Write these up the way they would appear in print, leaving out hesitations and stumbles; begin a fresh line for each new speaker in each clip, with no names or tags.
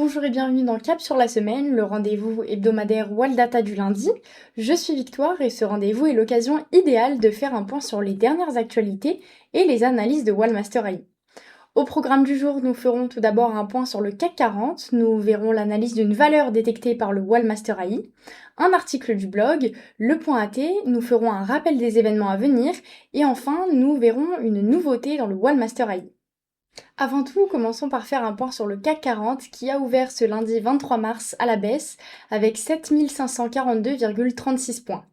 Bonjour et bienvenue dans Cap sur la semaine, le rendez-vous hebdomadaire Waldata du lundi. Je suis Victoire et ce rendez-vous est l'occasion idéale de faire un point sur les dernières actualités et les analyses de Wallmaster AI. Au programme du jour, nous ferons tout d'abord un point sur le CAC 40, nous verrons l'analyse d'une valeur détectée par le Wallmaster AI, un article du blog, le point AT, nous ferons un rappel des événements à venir et enfin nous verrons une nouveauté dans le Wallmaster AI. Avant tout, commençons par faire un point sur le CAC 40 qui a ouvert ce lundi 23 mars à la baisse avec 7542,36 points.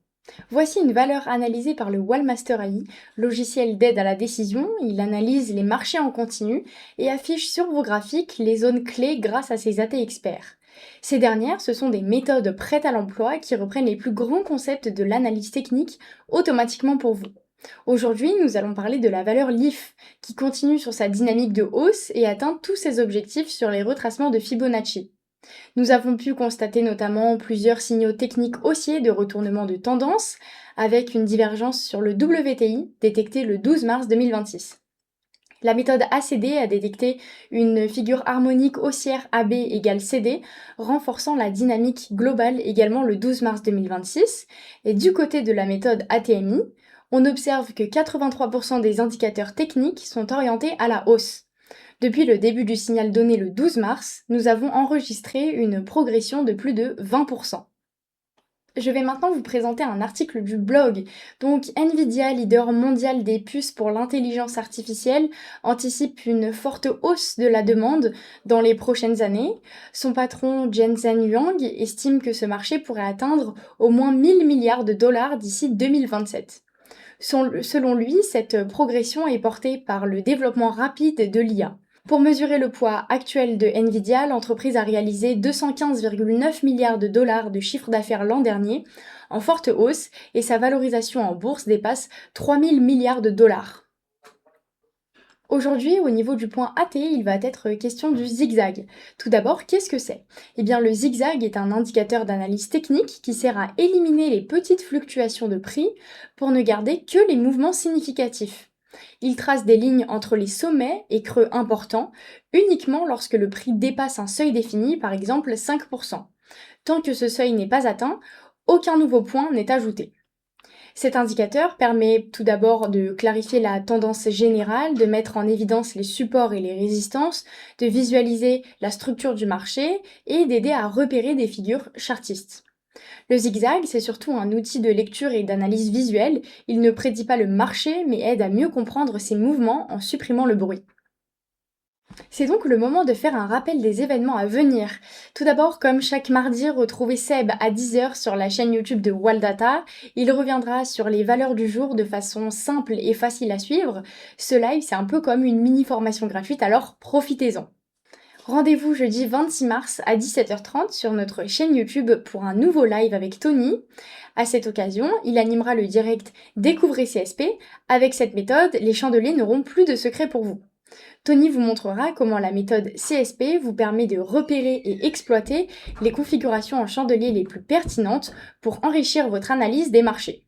Voici une valeur analysée par le Wallmaster AI, logiciel d'aide à la décision. Il analyse les marchés en continu et affiche sur vos graphiques les zones clés grâce à ses AT experts. Ces dernières, ce sont des méthodes prêtes à l'emploi qui reprennent les plus grands concepts de l'analyse technique automatiquement pour vous. Aujourd'hui, nous allons parler de la valeur LIF, qui continue sur sa dynamique de hausse et atteint tous ses objectifs sur les retracements de Fibonacci. Nous avons pu constater notamment plusieurs signaux techniques haussiers de retournement de tendance, avec une divergence sur le WTI détectée le 12 mars 2026. La méthode ACD a détecté une figure harmonique haussière AB égale CD, renforçant la dynamique globale également le 12 mars 2026. Et du côté de la méthode ATMI, on observe que 83% des indicateurs techniques sont orientés à la hausse. Depuis le début du signal donné le 12 mars, nous avons enregistré une progression de plus de 20%. Je vais maintenant vous présenter un article du blog. Donc Nvidia, leader mondial des puces pour l'intelligence artificielle, anticipe une forte hausse de la demande dans les prochaines années. Son patron Jensen Huang estime que ce marché pourrait atteindre au moins 1000 milliards de dollars d'ici 2027. Selon lui, cette progression est portée par le développement rapide de l'IA. Pour mesurer le poids actuel de Nvidia, l'entreprise a réalisé 215,9 milliards de dollars de chiffre d'affaires l'an dernier, en forte hausse, et sa valorisation en bourse dépasse 3000 milliards de dollars. Aujourd'hui, au niveau du point AT, il va être question du zigzag. Tout d'abord, qu'est-ce que c'est ? Eh bien, le zigzag est un indicateur d'analyse technique qui sert à éliminer les petites fluctuations de prix pour ne garder que les mouvements significatifs. Il trace des lignes entre les sommets et creux importants, uniquement lorsque le prix dépasse un seuil défini, par exemple 5%. Tant que ce seuil n'est pas atteint, aucun nouveau point n'est ajouté. Cet indicateur permet tout d'abord de clarifier la tendance générale, de mettre en évidence les supports et les résistances, de visualiser la structure du marché et d'aider à repérer des figures chartistes. Le zigzag, c'est surtout un outil de lecture et d'analyse visuelle. Il ne prédit pas le marché, mais aide à mieux comprendre ses mouvements en supprimant le bruit. C'est donc le moment de faire un rappel des événements à venir. Tout d'abord, comme chaque mardi, retrouvez Seb à 10h sur la chaîne YouTube de Waldata. Il reviendra sur les valeurs du jour de façon simple et facile à suivre. Ce live, c'est un peu comme une mini-formation gratuite, alors profitez-en. Rendez-vous jeudi 26 mars à 17h30 sur notre chaîne YouTube pour un nouveau live avec Tony. À cette occasion, il animera le direct Découvrez CSP. Avec cette méthode, les chandeliers n'auront plus de secrets pour vous. Tony vous montrera comment la méthode CSP vous permet de repérer et exploiter les configurations en chandelier les plus pertinentes pour enrichir votre analyse des marchés.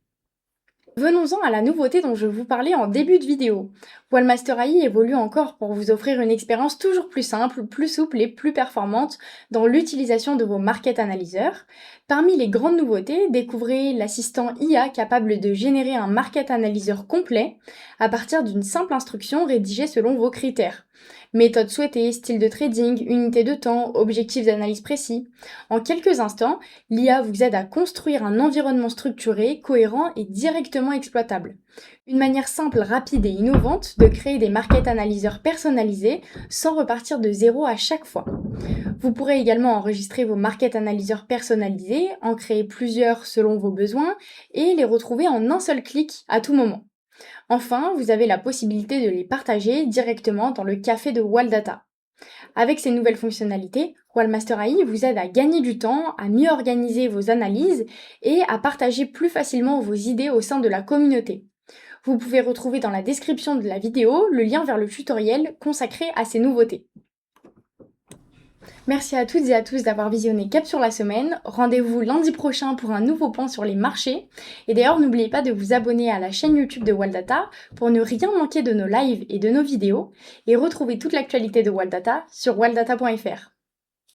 Venons-en à la nouveauté dont je vous parlais en début de vidéo. Wallmaster AI évolue encore pour vous offrir une expérience toujours plus simple, plus souple et plus performante dans l'utilisation de vos market analyseurs. Parmi les grandes nouveautés, découvrez l'assistant IA capable de générer un market analyzer complet à partir d'une simple instruction rédigée selon vos critères. Méthode souhaitée, style de trading, unité de temps, objectif d'analyse précis. En quelques instants, l'IA vous aide à construire un environnement structuré, cohérent et directement exploitable. Une manière simple, rapide et innovante de créer des market analyseurs personnalisés sans repartir de zéro à chaque fois. Vous pourrez également enregistrer vos market analyseurs personnalisés, en créer plusieurs selon vos besoins et les retrouver en un seul clic à tout moment. Enfin, vous avez la possibilité de les partager directement dans le café de Waldata. Avec ces nouvelles fonctionnalités, Wallmaster AI vous aide à gagner du temps, à mieux organiser vos analyses et à partager plus facilement vos idées au sein de la communauté. Vous pouvez retrouver dans la description de la vidéo le lien vers le tutoriel consacré à ces nouveautés. Merci à toutes et à tous d'avoir visionné Cap sur la semaine. Rendez-vous lundi prochain pour un nouveau point sur les marchés. Et d'ailleurs, n'oubliez pas de vous abonner à la chaîne YouTube de Waldata pour ne rien manquer de nos lives et de nos vidéos. Et retrouver toute l'actualité de Waldata sur waldata.fr.